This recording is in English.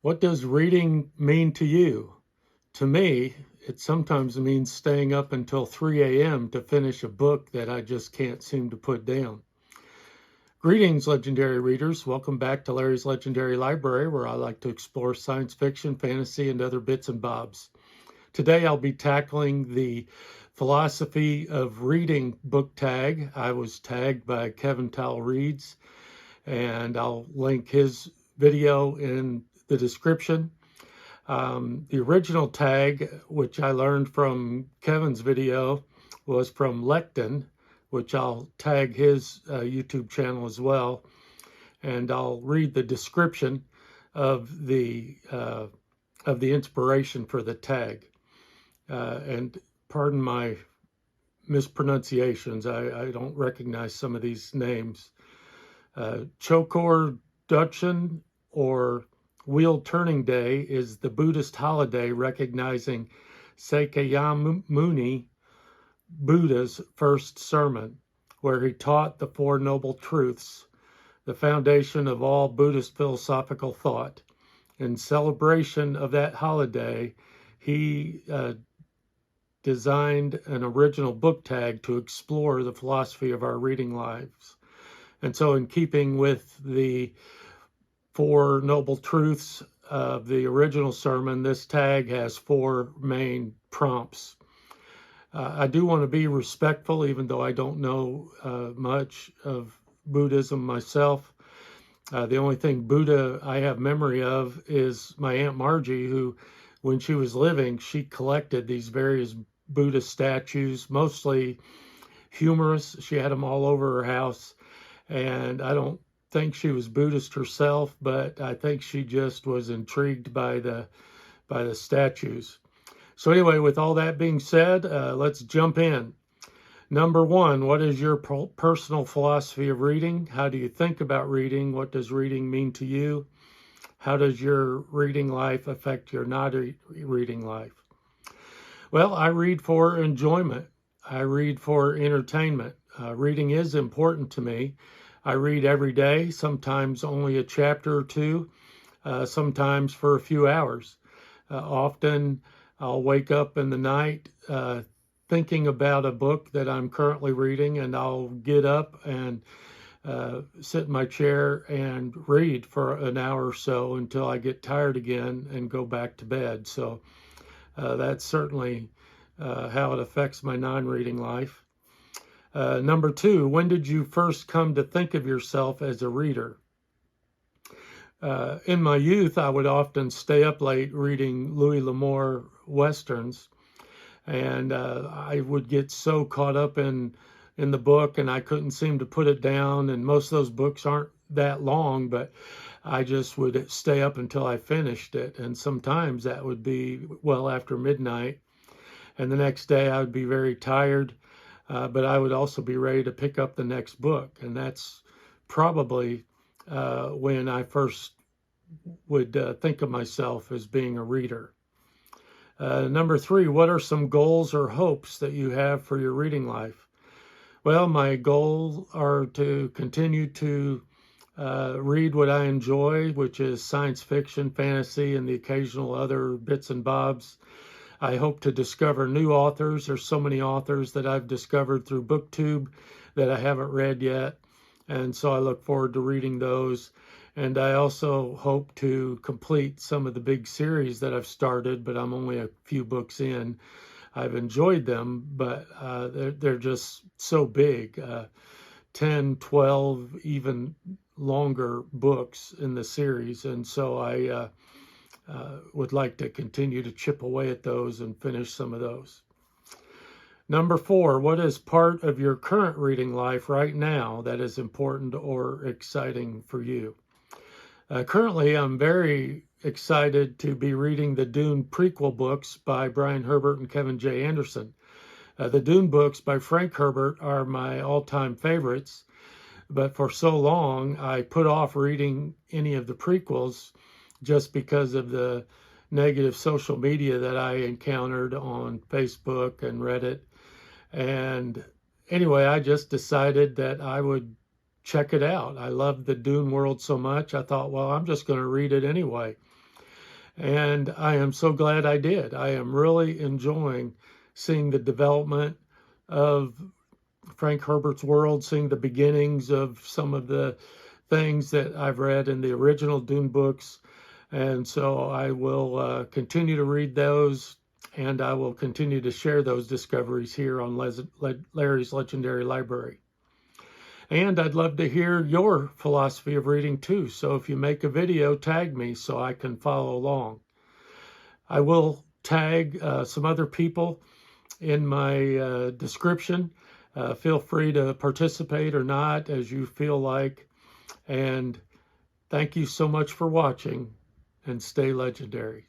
What does reading mean to you? To me, it sometimes means staying up until 3 a.m. to finish a book that I just can't seem to put down. Greetings, legendary readers. Welcome back to Larry's Legendary Library, where I like to explore science fiction, fantasy, and other bits and bobs. Today, I'll be tackling the philosophy of reading book tag. I was tagged by Kevin J Reads, and I'll link his video in the description. The original tag, which I learned from Kevin's video, was from Lecton, which I'll tag his YouTube channel as well. And I'll read the description of the inspiration for the tag. And pardon my mispronunciations. I don't recognize some of these names. Chökor Düchen, or Wheel Turning Day, is the Buddhist holiday recognizing Sakyamuni Buddha's first sermon, where he taught the Four Noble Truths, the foundation of all Buddhist philosophical thought. In celebration of that holiday, he designed an original book tag to explore the philosophy of our reading lives. And so, in keeping with the Four Noble Truths of the original sermon, this tag has four main prompts. I do want to be respectful, even though I don't know much of Buddhism myself. The only thing Buddha I have memory of is my Aunt Margie, who, when she was living, she collected these various Buddha statues, mostly humorous. She had them all over her house. And I don't think she was Buddhist herself, but I think she just was intrigued by the statues. So anyway, with all that being said, let's jump in. Number one, what is your personal philosophy of reading? How do you think about reading? What does reading mean to you? How does your reading life affect your not reading life? Well, I read for enjoyment. I read for entertainment. Reading is important to me. I read every day, sometimes only a chapter or two, sometimes for a few hours. Often I'll wake up in the night thinking about a book that I'm currently reading, and I'll get up and sit in my chair and read for an hour or so until I get tired again and go back to bed. So that's certainly how it affects my non-reading life. Number two, when did you first come to think of yourself as a reader? In my youth, I would often stay up late reading Louis L'Amour westerns, and I would get so caught up in the book, and I couldn't seem to put it down. And most of those books aren't that long, but I just would stay up until I finished it. And sometimes that would be well after midnight. And the next day I would be very tired, but I would also be ready to pick up the next book. And that's probably when I first would think of myself as being a reader. Number three, what are some goals or hopes that you have for your reading life? Well, my goals are to continue to read what I enjoy, which is science fiction, fantasy, and the occasional other bits and bobs. I hope to discover new authors. There's so many authors that I've discovered through BookTube that I haven't read yet, and so I look forward to reading those. And I also hope to complete some of the big series that I've started, but I'm only a few books in. I've enjoyed them, but they're just so big, 10, 12, even longer books in the series. And so I would like to continue to chip away at those and finish some of those. Number four, what is part of your current reading life right now that is important or exciting for you? Currently, I'm very excited to be reading the Dune prequel books by Brian Herbert and Kevin J. Anderson. The Dune books by Frank Herbert are my all-time favorites, but for so long I put off reading any of the prequels just because of the negative social media that I encountered on Facebook and Reddit. And anyway, I just decided that I would check it out. I loved the Dune world so much, I thought, well, I'm just going to read it anyway. And I am so glad I did. I am really enjoying seeing the development of Frank Herbert's world, seeing the beginnings of some of the things that I've read in the original Dune books. And so I will continue to read those, and I will continue to share those discoveries here on Larry's Legendary Library. And I'd love to hear your philosophy of reading too. So if you make a video, tag me so I can follow along. I will tag some other people in my description. Feel free to participate or not as you feel like. And thank you so much for watching, and stay legendary.